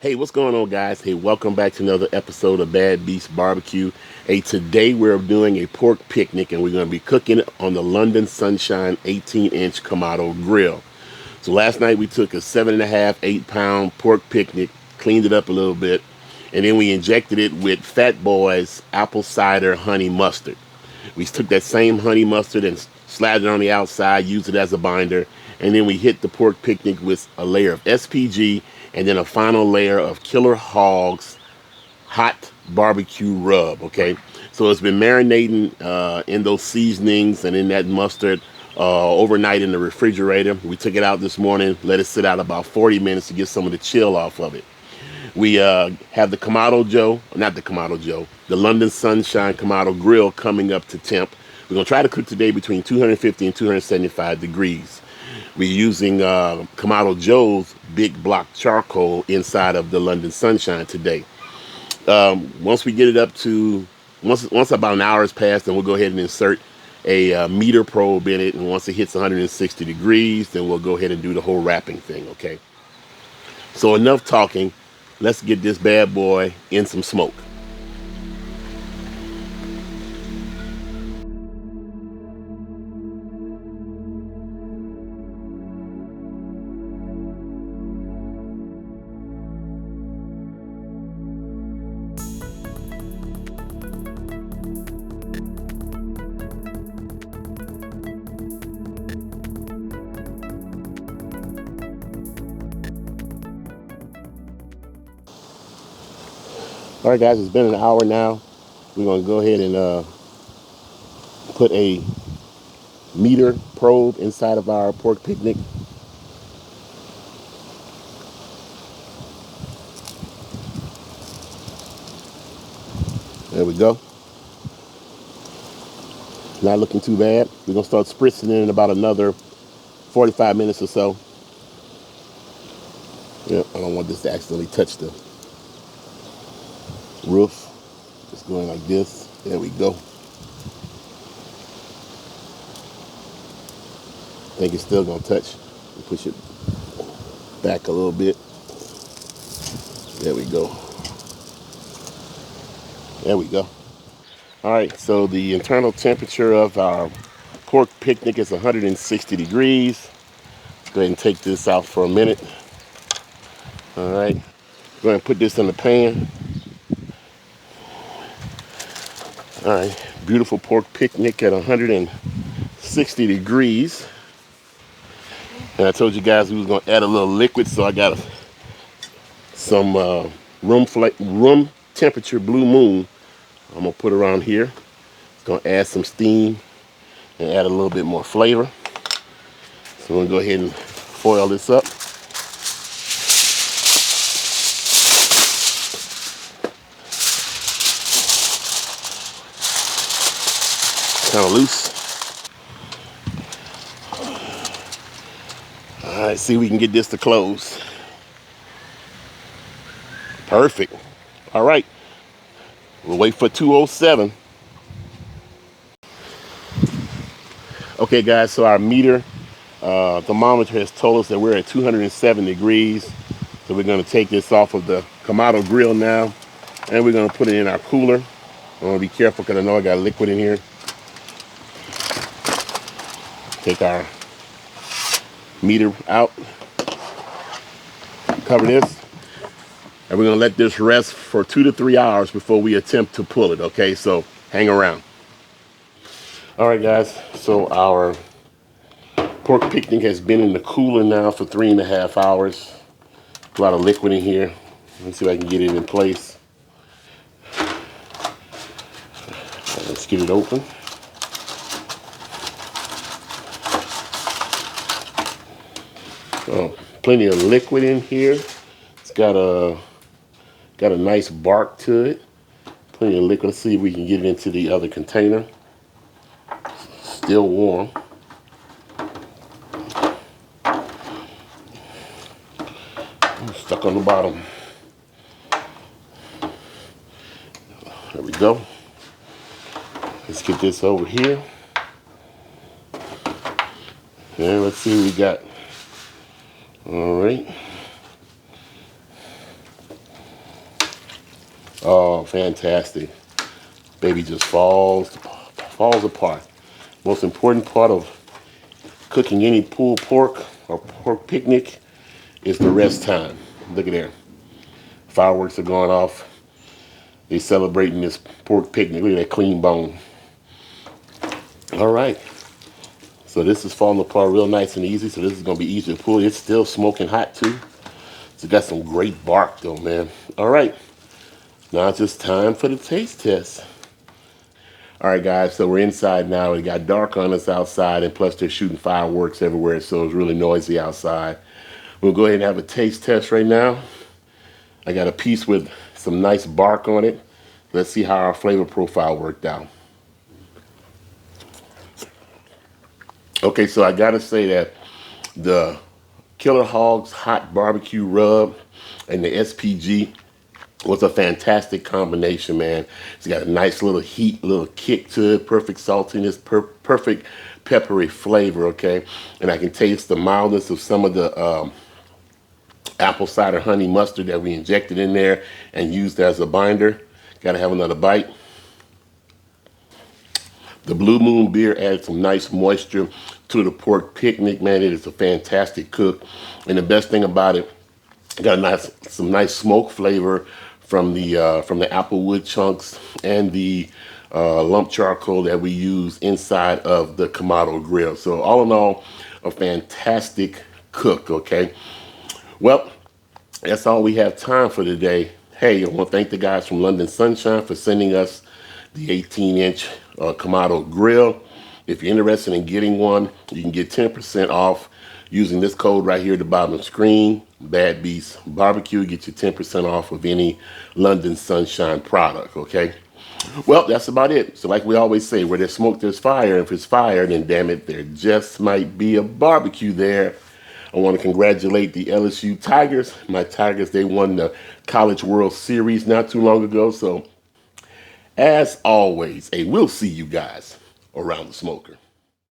Hey, what's going on, guys? Hey, welcome back to another episode of Bad Beast Barbecue. Hey, today we're doing a pork picnic and we're going to be cooking it on the London Sunshine 18-inch Kamado Grill. So last night we took a 7.5, 8-pound pork picnic, cleaned it up a little bit, and then we injected it with Fat Boy's apple cider honey mustard. We took that same honey mustard and slathered it on the outside, used it as a binder, and then we hit the pork picnic with a layer of SPG and then a final layer of Killer Hog's hot barbecue rub. Okay, so it's been marinating in those seasonings and in that mustard overnight in the refrigerator. We took it out this morning, let it sit out about 40 minutes to get some of the chill off of it. We have the Kamado Joe, not the Kamado Joe, the London Sunshine Kamado Grill coming up to temp. We're going to try to cook today between 250 and 275 degrees. We're using Kamado Joe's big block charcoal inside of the London Sunshine today. Once we get it up to, once about an hour has passed, then we'll go ahead and insert a meter probe in it. And once it hits 160 degrees, then we'll go ahead and do the whole wrapping thing, okay? So enough talking. Let's get this bad boy in some smoke. All right, guys, it's been an hour now. We're going to go ahead and put a meter probe inside of our pork picnic. There we go. Not looking too bad. We're going to start spritzing in about another 45 minutes or so. Yeah, I don't want this to accidentally touch the roof. Just going like this. There we go. I think it's still going to touch. Push it back a little bit. There we go. There we go. All right, so the internal temperature of our pork picnic is 160 degrees. Go ahead and take this out for a minute. All right, go ahead and put this in the pan. All right, beautiful pork picnic at 160 degrees. And I told you guys we was gonna add a little liquid, so I got some room temperature Blue Moon. I'm gonna put around here. It's gonna add some steam and add a little bit more flavor. So we're gonna go ahead and foil this up. Kind of loose. All right, see if we can get this to close. Perfect. All right, we'll wait for 207. Okay, guys, so our meter thermometer has told us that we're at 207 degrees. So we're going to take this off of the Kamado Grill now, and we're going to put it in our cooler. I want to be careful because I know I got liquid in here. Take our meter out, cover this, and we're going to let this rest for 2 to 3 hours before we attempt to pull it, okay? So hang around. All right, guys, so our pork picnic has been in the cooler now for 3.5 hours. A lot of liquid in here. Let's see if I can get it in place. Let's get it open. Oh, plenty of liquid in here. It's got a nice bark to it. Plenty of liquid. Let's see if we can get it into the other container. Still warm. Stuck on the bottom. There we go. Let's get this over here. And let's see what we got. All right. Oh, fantastic. Baby just falls apart. Most important part of cooking any pulled pork or pork picnic is the rest time. Look at there. Fireworks are going off. They celebrating this pork picnic. Look at that clean bone. All right. So this is falling apart real nice and easy. So this is going to be easy to pull. It's still smoking hot too. It's got some great bark though, man. All right. Now it's just time for the taste test. All right, guys. So we're inside now. It got dark on us outside, and plus they're shooting fireworks everywhere, so it's really noisy outside. We'll go ahead and have a taste test right now. I got a piece with some nice bark on it. Let's see how our flavor profile worked out. Okay, so I gotta say that the Killer Hogs Hot Barbecue Rub and the SPG was a fantastic combination, man. It's got a nice little heat, little kick to it, perfect saltiness, perfect peppery flavor, okay? And I can taste the mildness of some of the apple cider honey mustard that we injected in there and used as a binder. Gotta have another bite. The Blue Moon beer added some nice moisture to the pork picnic, man. It is a fantastic cook. And the best thing about it, got some nice smoke flavor from the apple wood chunks and the lump charcoal that we use inside of the Kamado Grill. So all in all, a fantastic cook, okay? Well, that's all we have time for today. Hey, I want to thank the guys from London Sunshine for sending us the 18-inch Kamado Grill. If you're interested in getting one, you can get 10% off using this code right here at the bottom of the screen, Bad Beast Barbecue. Get you 10% off of any London Sunshine product, okay? Well, that's about it. So like we always say, where there's smoke, there's fire. If it's fire, then damn it, there just might be a barbecue there. I want to congratulate the LSU Tigers. My Tigers, they won the College World Series not too long ago. So, as always, we'll see you guys around the smoker.